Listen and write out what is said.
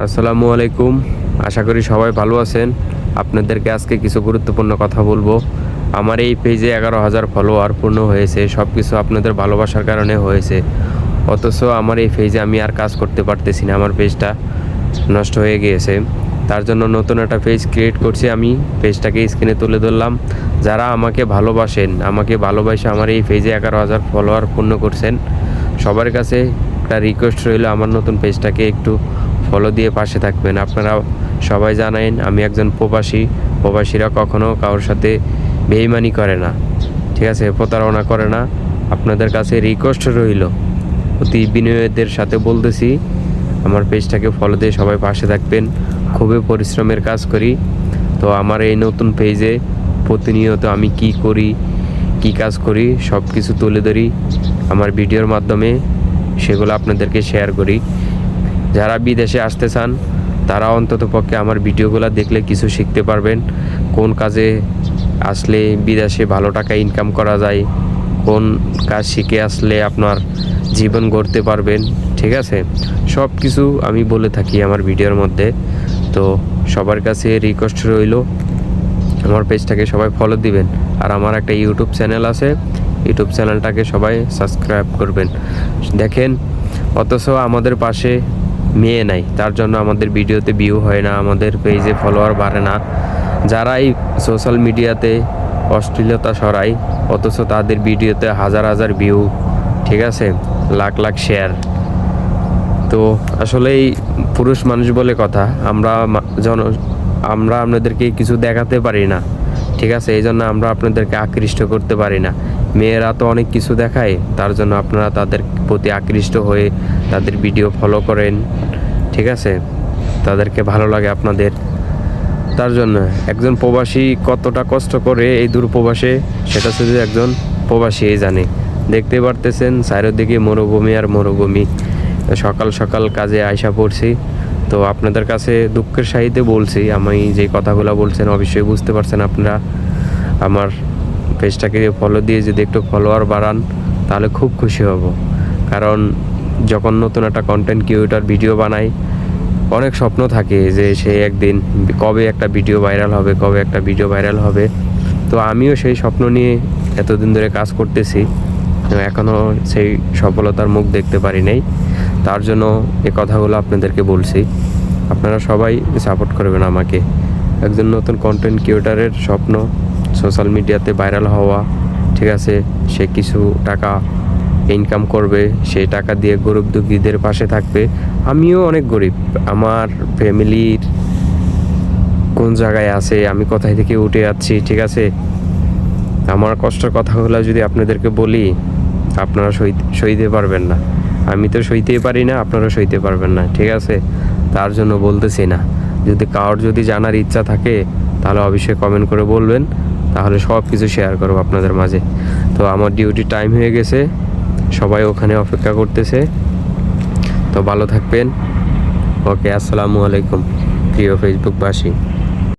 আসসালামু আলাইকুম। আশা করি সবাই ভালো আছেন। আপনাদেরকে আজকে কিছু গুরুত্বপূর্ণ কথা বলবো। আমার এই পেজে 11,000 ফলোয়ার পূর্ণ হয়েছে। সব কিছু আপনাদের ভালোবাসার কারণে হয়েছে। অথচ আমার এই পেজে আমি আর কাজ করতে পারতেছি না। আমার পেজটা নষ্ট হয়ে গিয়েছে। তার জন্য নতুন একটা পেজ ক্রিয়েট করছি আমি। পেজটাকে স্ক্রিনে তুলে ধরলাম। যারা আমাকে ভালোবাসেন, আমাকে ভালোবাসে আমার এই পেজে 11,000 ফলোয়ার পূর্ণ করছেন, সবার কাছে একটা রিকোয়েস্ট রইল আমার নতুন পেজটাকে একটু ফলো দিয়ে পাশে থাকবেন। আপনারা সবাই জানেন আমি একজন প্রবাসী। প্রবাসীরা কখনো কারোর সাথে বেইমানি করে না, ঠিক আছে, প্রতারণা করে না। আপনাদের কাছে রিকোয়েস্ট রইল, অতি বিনয়ের সাথে বলতেছি আমার পেজটাকে ফলো দিয়ে সবাই পাশে থাকবেন। খুবই পরিশ্রমের কাজ করি। তো আমার এই নতুন পেজে প্রতিনিয়ত আমি কি করি, কি কাজ করি সব কিছু তুলে ধরি আমার ভিডিওর মাধ্যমে, সেগুলো আপনাদেরকে শেয়ার করি। যারা বিদেশে আসতে চান তারা অন্তত পক্ষে আমার ভিডিওগুলো দেখলে কিছু শিখতে পারবেন। কোন কাজে আসলে বিদেশে ভালো টাকা ইনকাম করা যায়, কোন কাজ শিখে আসলে আপনার জীবন গড়তে পারবেন, ঠিক আছে, সব কিছু আমি বলে থাকি আমার ভিডিওর মধ্যে। তো সবার কাছে রিকোয়েস্ট রইল আমার পেজটাকে সবাই ফলো দিবেন। আর আমার একটা ইউটিউব চ্যানেল আছে, ইউটিউব চ্যানেলটাকে সবাই সাবস্ক্রাইব করবেন। দেখেন, অথচ আমাদের পাশে মেয়ে নাই, তার জন্য আমাদের ভিডিওতে ভিউ হয় না, আমাদের পেজে ফলোয়ার বাড়ে না। যারাই সোশ্যাল মিডিয়াতে অশ্লীলতা ছড়ায় অথচ তাদের ভিডিওতে হাজার হাজার ভিউ, ঠিক আছে, লাখ লাখ শেয়ার। তো আসলেই পুরুষ মানুষ বলে কথা, আমরা আপনাদেরকে কিছু দেখাতে পারি না, ঠিক আছে, এই জন্য আমরা আপনাদেরকে আকৃষ্ট করতে পারি না। মেয়েরা তো অনেক কিছু দেখায়, তার জন্য আপনারা তাদের প্রতি আকৃষ্ট হয়ে তাদের ভিডিও ফলো করেন, ঠিক আছে, তাদেরকে ভালো লাগে আপনাদের। তার জন্য একজন প্রবাসী কতটা কষ্ট করে এই দূর প্রবাসে, সেটা শুধু একজন প্রবাসীই জানে। দেখতে পারতেছেন চারিদিকে মরুভূমি আর মরুভূমি। সকাল সকাল কাজে আইসা পড়ছি। তো আপনাদের কাছে দুঃখের সাহিত্যে বলছি, আমি যে কথাগুলো বলছেন অবশ্যই বুঝতে পারছেন আপনারা। আমার পেজটাকে ফলো দিয়ে যদি একটু ফলোয়ার বাড়ান তাহলে খুব খুশি হব। কারণ যখন নতুন একটা কন্টেন্ট ক্রিয়েটর ভিডিও বানাই, অনেক স্বপ্ন থাকে যে সে একদিন কবে একটা ভিডিও ভাইরাল হবে, কবে একটা ভিডিও ভাইরাল হবে। তো আমিও সেই স্বপ্ন নিয়ে এতদিন ধরে কাজ করতেছি, এখনও সেই সফলতার মুখ দেখতে পারি নাই। তার জন্য এই কথাগুলো আপনাদেরকে বলছি। আপনারা সবাই সাপোর্ট করবেন আমাকে। একজন নতুন কন্টেন্ট ক্রিয়েটরের স্বপ্ন সোশ্যাল মিডিয়াতে ভাইরাল হওয়া, ঠিক আছে, সে কিছু টাকা ইনকাম করবে, সেই টাকা দিয়ে গরিব দুঃখীদের পাশে থাকবে। আমিও অনেক গরিব, আমার ফ্যামিলির কোন জায়গায় আছে, আমি কোথায় থেকে উঠে যাচ্ছি, ঠিক আছে। আমার কষ্টের কথাগুলো যদি আপনাদেরকে বলি আপনারা সইতে পারবেন না। আমি তো সইতেই পারি না, আপনারা সইতে পারবেন না, ঠিক আছে। তার জন্য বলতেছি না। যদি কারোর যদি জানার ইচ্ছা থাকে তাহলে অবশ্যই কমেন্ট করে বলবেন, তাহলে সব কিছু শেয়ার করবো আপনাদের মাঝে। তো আমার ডিউটি টাইম হয়ে গেছে, সবাই ওখানে অপেক্ষা করতেছে। তো ভালো থাকবেন। ওকে, আসসালামু আলাইকুম প্রিয় ফেসবুকবাসী।